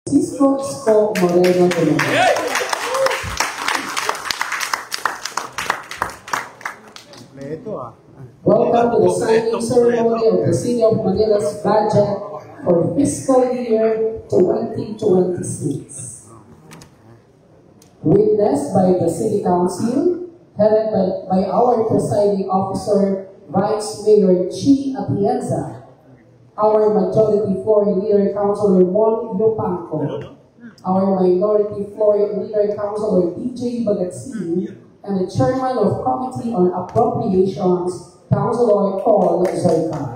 Cisco Isko Moreno Tulugan. Welcome to the signing ceremony of the City of Manila's budget for fiscal year 2026. Witnessed by the City Council, headed by our presiding officer, Vice Mayor Chi Atienza, our Majority Floor Leader Councilor Mon Yupanco, our Minority Floor Leader Councilor DJ Bagatsin, and the Chairman of Committee on Appropriations, Councilor Paul Zoica.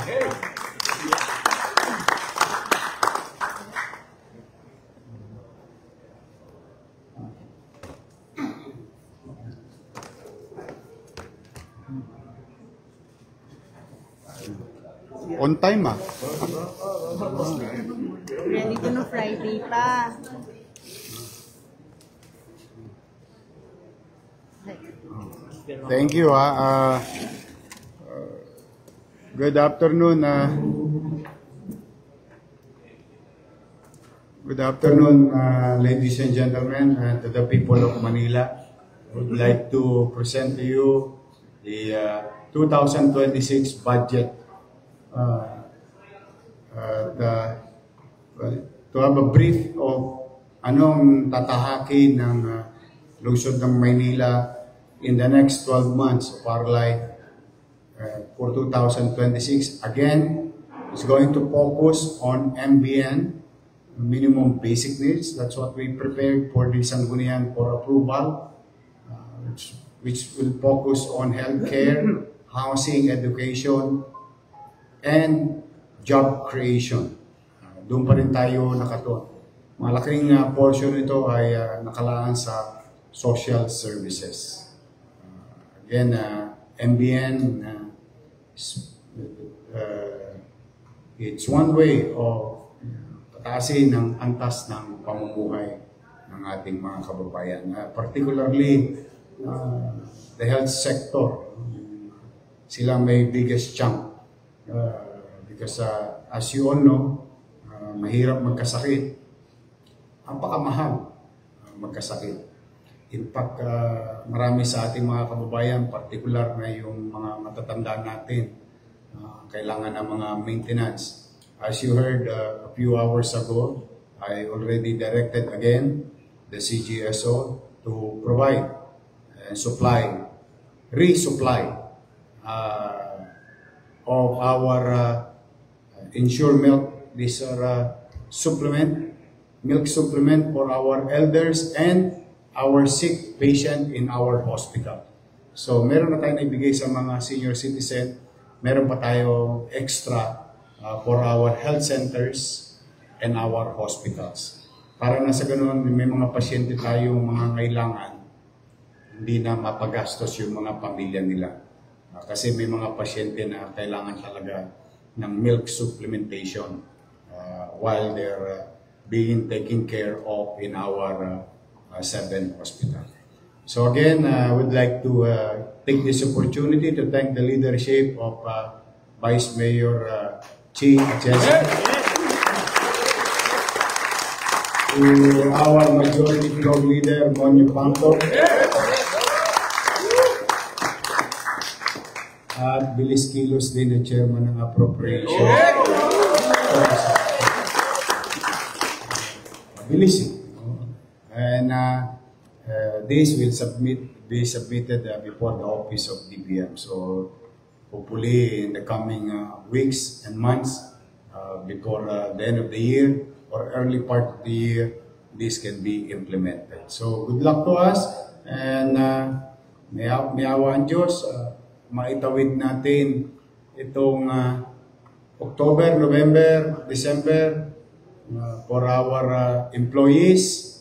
On time Ready to no Friday pa. Thank you good afternoon ladies and gentlemen, to the people of Manila. I would like to present to you the 2026 budget. To have a brief of anong tatahakin ng lungsod ng Maynila in the next 12 months of our life for 2026. Again, it's going to focus on MBN, minimum basic needs. That's what we prepared for the Sangguniang for approval, which will focus on healthcare, housing, education, and job creation. Doon pa rin tayo nakatuon. Malaking portion nito ay nakalaan sa social services. Again, MBN, it's one way of pataasin ng antas ng pamumuhay ng ating mga kababayan. Particularly, the health sector. Sila may biggest chunk. Because as you all know, mahirap magkasakit. Napakamahal magkasakit. In fact, marami sa ating mga kababayan, particular na yung mga matatanda natin, kailangan ng mga maintenance. As you heard a few hours ago, I already directed again the CGSO to provide and resupply of our Ensure Milk. These are milk supplement for our elders and our sick patient in our hospital. So meron na tayo naibigay sa mga senior citizen, meron pa tayo extra for our health centers and our hospitals. Para na sa ganun, may mga pasyente tayong mga kailangan, hindi na mapagastos yung mga pamilya nila. Kasi may mga pasyente na kailangan talaga ng milk supplementation while they're being taken care of in our 7 hospital. So again, I would like to take this opportunity to thank the leadership of Vice Mayor Chi Atienza, to our Majority Floor Leader Mon Yupanco, at Bilis Kilos din ang Chairman ng Appropriation. Bilis. And this will be submitted before the office of DBM. So hopefully in the coming weeks and months, before the end of the year or early part of the year, this can be implemented. So good luck to us, and may awa ang Diyos, maitawid natin itong October, November, December for our employees.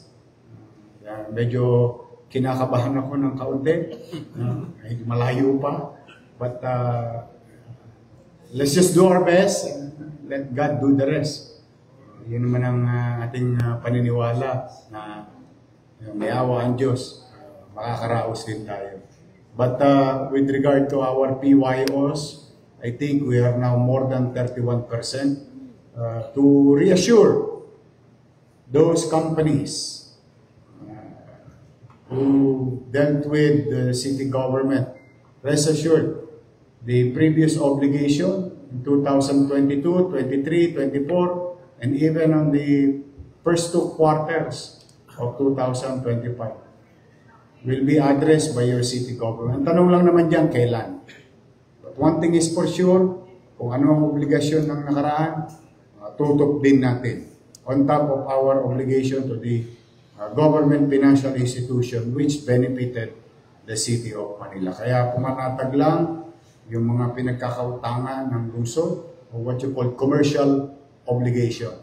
Medyo kinakabahan ako ng kaunti. Malayo pa. But let's just do our best and let God do the rest. Yun naman ang ating paniniwala na may awa ang Diyos. Makakaraos din tayo. But with regard to our PYOs, I think we are now more than 31%. To reassure those companies who dealt with the city government, rest assured, the previous obligation in 2022, 23, 24, and even on the first 2 quarters of 2025 will be addressed by your city government. Ang tanong lang naman dyan, kailan? But one thing is for sure, kung ano ang obligasyon ng nakaraan, tutok din natin on top of our obligation to the government financial institution which benefited the city of Manila. Kaya pumanatag lang yung mga pinagkakautangan ng lungsod or what you call commercial obligation.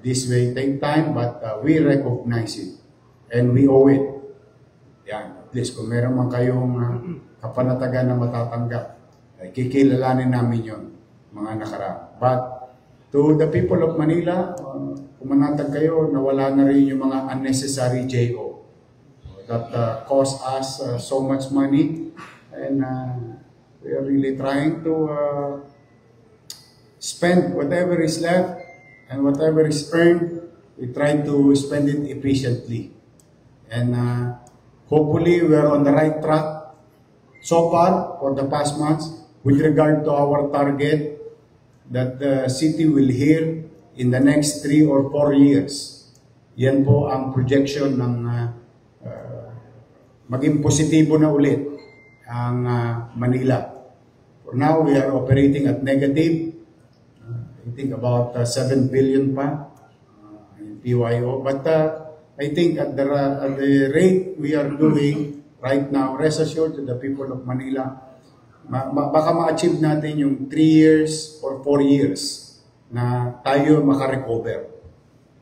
This may take time but we recognize it and we owe it. Yan, at least kung meron man kayong kapanatagan na matatanggap, kikilalanin namin yon mga nakaraan. But to the people of Manila, pumanatag kayo na wala na rin yung mga unnecessary JO that cost us so much money, and we are really trying to spend whatever is left and whatever is earned, we try to spend it efficiently. And hopefully we are on the right track so far for the past months with regard to our target that the city will heal in the next 3 or 4 years. Yan po ang projection ng maging positibo na ulit ang Manila. For now, we are operating at negative. I think about 7 billion pa in PYO. But I think at the rate we are doing right now, rest assured to the people of Manila, baka ma-achieve natin yung 3 years or 4 years na tayo makarecover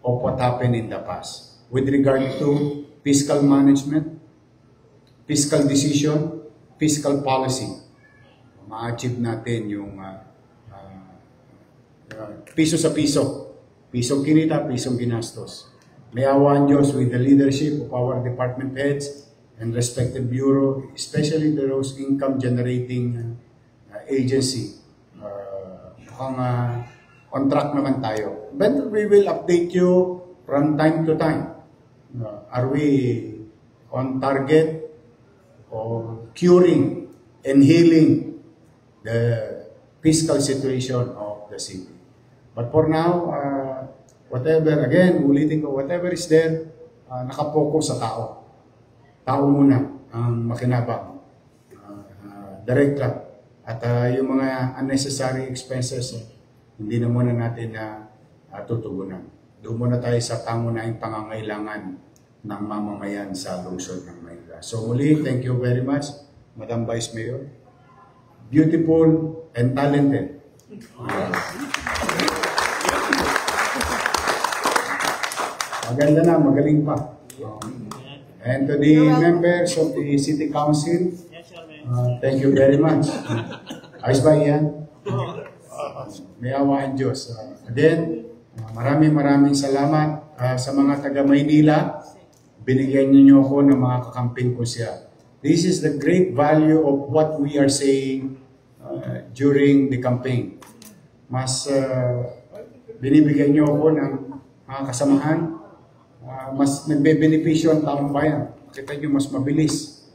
of what happened in the past. With regard to fiscal management, fiscal decision, fiscal policy, ma-achieve natin yung piso sa piso. Pisong kinita, pisong ginastos. May awa ang Diyos with the leadership of our department heads and respective bureau, especially those income-generating agency. Mukhang on track naman tayo. But we will update you from time to time. Are we on target or curing and healing the fiscal situation of the city? But for now, whatever, again, ulitin ko, whatever is there, nakapokus sa tao. Tao muna ang makinabang, direct lang. At yung mga unnecessary expenses, hindi na muna natin tutugunan. Doon muna tayo sa pangunahing pangangailangan ng mamamayan sa lungsod ng Manila. So muli, thank you very much, Madam Vice Mayor. Beautiful and talented. Maganda na, magaling pa. And to the members of the City Council, thank you very much. Ayos ba yan? May awa ang Diyos. Again, maraming salamat sa mga taga-Maynila. Binigyan niyo ako ng mga kakamping ko siya. This is the great value of what we are saying during the campaign. Mas binibigyan niyo ako ng mga kasamahan. Mas nagbe-benepisyo ang taong bayan. Kita nyo, mas mabilis.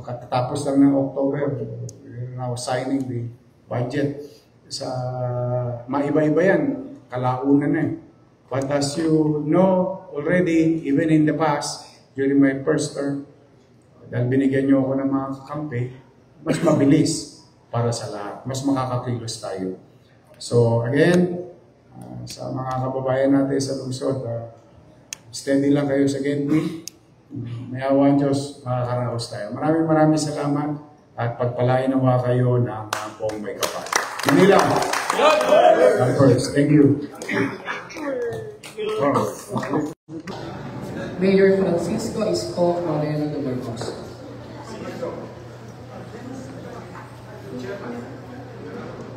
Katatapos lang ng October, we're now signing the budget. Sa maiba-iba yan, kalaunan na eh. But as you know already, even in the past, during my first term, dahil binigyan nyo ako ng mga kakampi, mas mabilis para sa lahat. Mas makakakilos tayo. So again, sa mga kababayan natin sa lungsod, steady lang kayo sa gateway. May awa ang Diyos, makakaraos tayo. Maraming salamat at pagpalain nawa kayo ng buong may kapal. Manila! First, thank you. Mayor Francisco Isko Moreno de Marcos.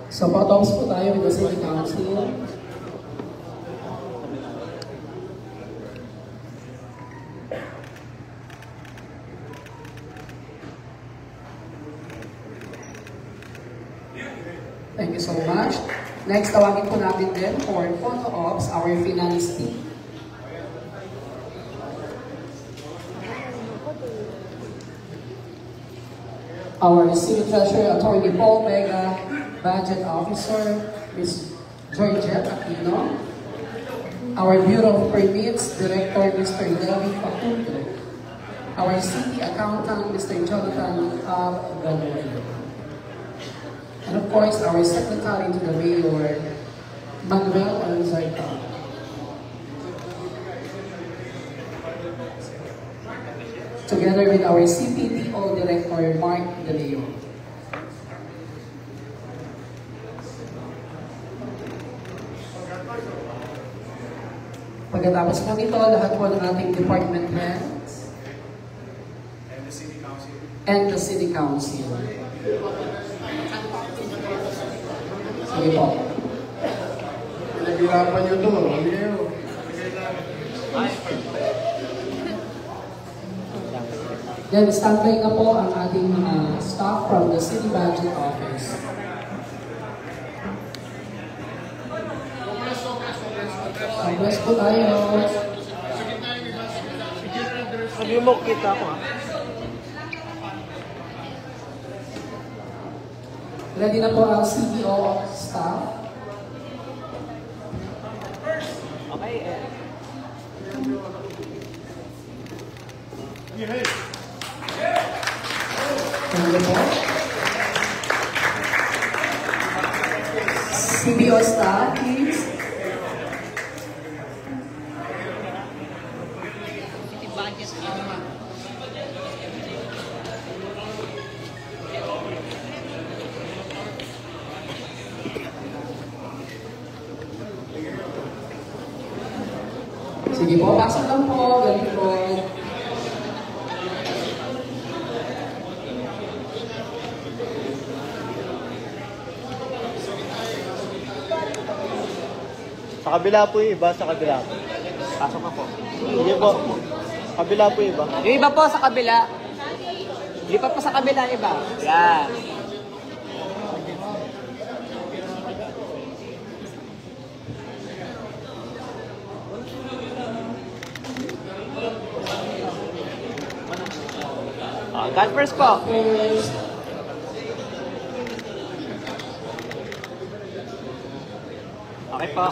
So, patapos po tayo with the City Council. Thank you so much. Next, tawagin po natin din for photo ops our finance team. Our City Treasurer, Attorney Paul Vega, Budget Officer, Ms. Georgette Aquino, our Bureau of Permits Director, Mr. Levi Facundo, our City Accountant, Mr. Jonathan Galvin, and of course, our Secretary to the Mayor, Manuel Alzarta. Together with our CPDO Director, Mark De Leon. Pagkatapos po nito, lahat po ng ating department heads and the City Council. Sige po. Pinaghirapan nyo to. Hindi kayo. Then, standby na po ang ating mga staff from the City Budget Office. Congress po tayo. Sabi mo, kita ko ah. Ready na po ang CDO staff. Okay, Thank you po. CBO staff, please. Sige po, pasok lang po. Ganito po. sa kabila po yung iba, sa kabila po. Pasok na po. Sige po. Kabila po yung iba. Yung iba po sa kabila. Lipat po sa kabila iba. Yan. God first po. Okay po.